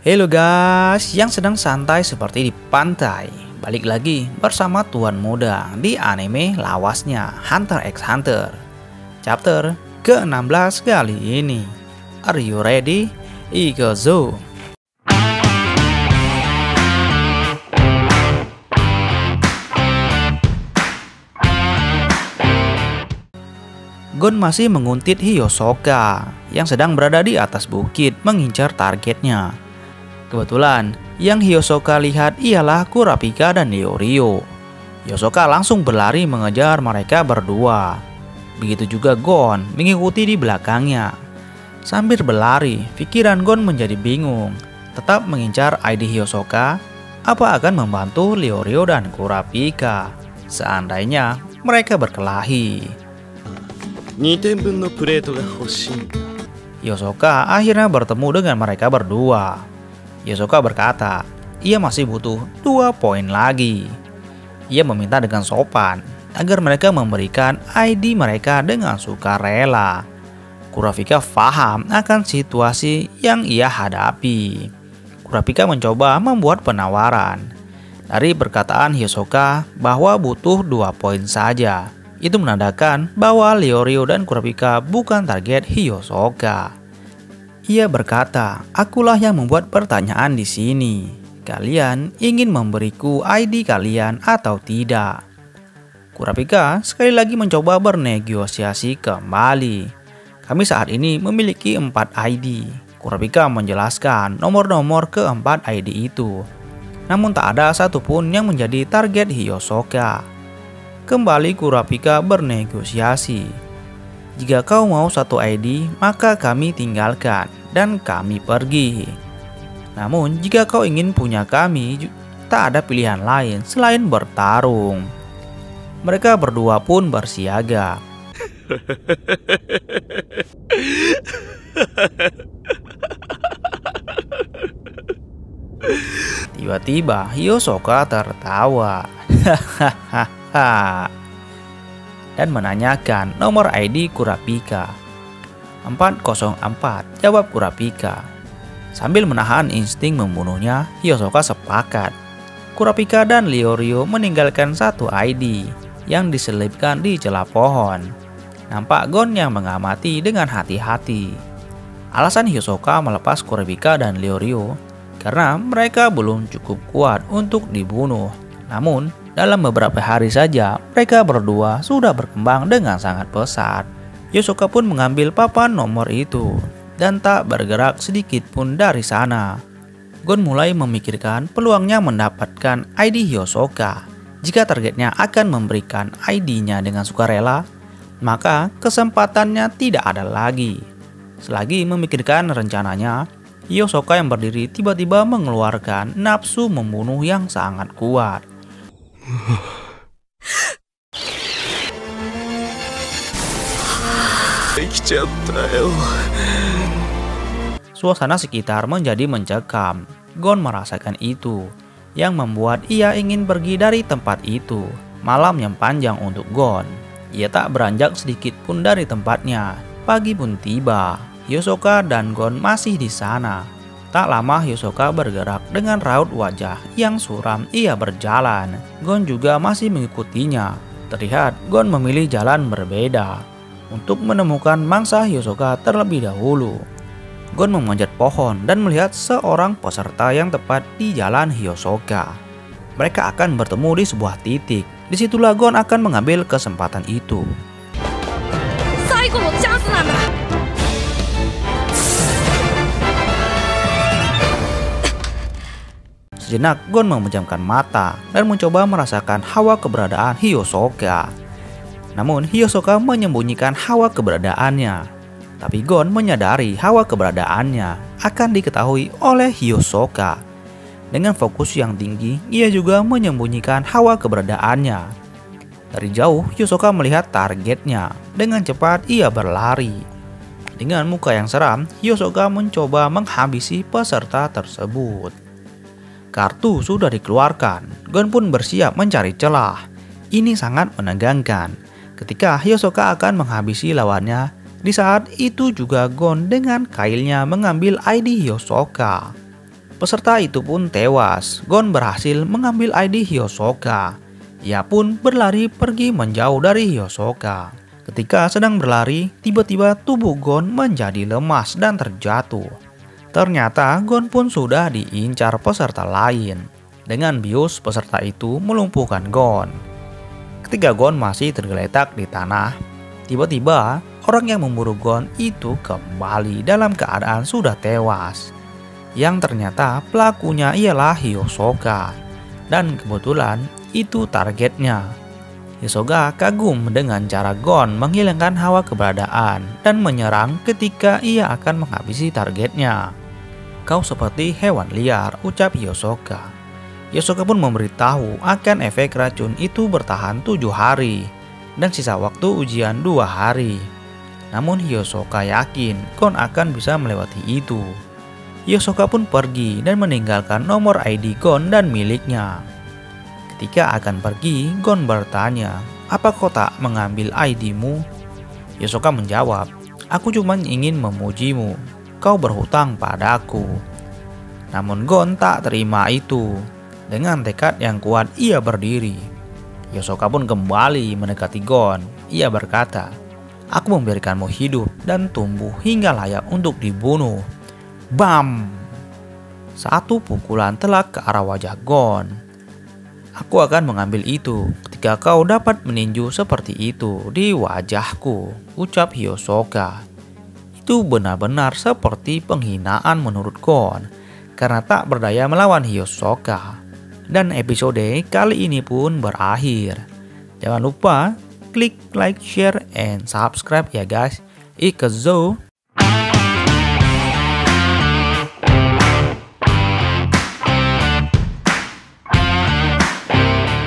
Halo guys, yang sedang santai seperti di pantai. Balik lagi bersama Tuan Muda di anime lawasnya Hunter x Hunter. Chapter ke-16 kali ini. Are you ready? Ikuzo! Gon masih menguntit Hisoka yang sedang berada di atas bukit mengincar targetnya. Kebetulan, yang Hisoka lihat ialah Kurapika dan Leorio. Hisoka langsung berlari mengejar mereka berdua. Begitu juga Gon mengikuti di belakangnya. Sambil berlari, pikiran Gon menjadi bingung. Tetap mengincar ID Hisoka, apa akan membantu Leorio dan Kurapika seandainya mereka berkelahi. Hisoka akhirnya bertemu dengan mereka berdua. Hisoka berkata, ia masih butuh 2 poin lagi. Ia meminta dengan sopan agar mereka memberikan ID mereka dengan sukarela. Kurapika paham akan situasi yang ia hadapi. Kurapika mencoba membuat penawaran. Dari perkataan Hisoka bahwa butuh 2 poin saja, itu menandakan bahwa Leorio dan Kurapika bukan target Hisoka. Ia berkata, akulah yang membuat pertanyaan di sini. Kalian ingin memberiku ID kalian atau tidak? Kurapika sekali lagi mencoba bernegosiasi kembali. Kami saat ini memiliki 4 ID. Kurapika menjelaskan nomor-nomor ke-4 ID itu. Namun tak ada satupun yang menjadi target Hisoka. Kembali Kurapika bernegosiasi. Jika kau mau 1 ID, maka kami tinggalkan dan kami pergi. Namun, jika kau ingin punya kami, tak ada pilihan lain selain bertarung. Mereka berdua pun bersiaga. Tiba-tiba, Hisoka tertawa. Dan menanyakan nomor ID Kurapika. 404, jawab Kurapika. Sambil menahan insting membunuhnya, Hisoka sepakat. Kurapika dan Leorio meninggalkan 1 ID yang diselipkan di celah pohon. Nampak Gon yang mengamati dengan hati-hati. Alasan Hisoka melepas Kurapika dan Leorio karena mereka belum cukup kuat untuk dibunuh. Namun, dalam beberapa hari saja, mereka berdua sudah berkembang dengan sangat pesat. Hisoka pun mengambil papan nomor itu dan tak bergerak sedikit pun dari sana. Gon mulai memikirkan peluangnya mendapatkan ID Hisoka. Jika targetnya akan memberikan ID-nya dengan sukarela, maka kesempatannya tidak ada lagi. Selagi memikirkan rencananya, Hisoka yang berdiri tiba-tiba mengeluarkan nafsu membunuh yang sangat kuat. Suasana sekitar menjadi mencekam. Gon merasakan itu, yang membuat ia ingin pergi dari tempat itu. Malam yang panjang untuk Gon. Ia tak beranjak sedikit pun dari tempatnya. Pagi pun tiba. Hisoka dan Gon masih di sana. Tak lama Hisoka bergerak dengan raut wajah yang suram ia berjalan. Gon juga masih mengikutinya. Terlihat Gon memilih jalan berbeda untuk menemukan mangsa Hisoka terlebih dahulu. Gon memanjat pohon dan melihat seorang peserta yang tepat di jalan Hisoka. Mereka akan bertemu di sebuah titik. Disitulah Gon akan mengambil kesempatan itu. Sejenak Gon memejamkan mata dan mencoba merasakan hawa keberadaan Hisoka. Namun Hisoka menyembunyikan hawa keberadaannya. Tapi Gon menyadari hawa keberadaannya akan diketahui oleh Hisoka. Dengan fokus yang tinggi, ia juga menyembunyikan hawa keberadaannya. Dari jauh Hisoka melihat targetnya. Dengan cepat ia berlari. Dengan muka yang seram, Hisoka mencoba menghabisi peserta tersebut. Kartu sudah dikeluarkan. Gon pun bersiap mencari celah. Ini sangat menegangkan. Ketika Hisoka akan menghabisi lawannya, di saat itu juga Gon dengan kailnya mengambil ID Hisoka. Peserta itu pun tewas. Gon berhasil mengambil ID Hisoka. Ia pun berlari pergi menjauh dari Hisoka. Ketika sedang berlari, tiba-tiba tubuh Gon menjadi lemas dan terjatuh. Ternyata Gon pun sudah diincar peserta lain. Dengan bius, peserta itu melumpuhkan Gon. Ketika Gon masih tergeletak di tanah, tiba-tiba orang yang memburu Gon itu kembali dalam keadaan sudah tewas. Yang ternyata pelakunya ialah Hisoka. Dan kebetulan itu targetnya. Hisoka kagum dengan cara Gon menghilangkan hawa keberadaan dan menyerang ketika ia akan menghabisi targetnya. Kau seperti hewan liar, ucap Hisoka. Hisoka pun memberitahu akan efek racun itu bertahan 7 hari dan sisa waktu ujian 2 hari. Namun Hisoka yakin Gon akan bisa melewati itu. Hisoka pun pergi dan meninggalkan nomor ID Gon dan miliknya. Ketika akan pergi, Gon bertanya, "Apa kau tak mengambil ID-mu?" Hisoka menjawab, "Aku cuma ingin memujimu. Kau berhutang padaku." Namun Gon tak terima itu. Dengan tekad yang kuat ia berdiri. Hisoka pun kembali mendekati Gon. Ia berkata, "Aku membiarkanmu hidup dan tumbuh hingga layak untuk dibunuh." Bam! Satu pukulan telak ke arah wajah Gon. "Aku akan mengambil itu ketika kau dapat meninju seperti itu di wajahku," ucap Hisoka. Itu benar-benar seperti penghinaan menurut Gon karena tak berdaya melawan Hisoka. Dan episode kali ini pun berakhir. Jangan lupa klik like, share, and subscribe ya guys. Ikezo.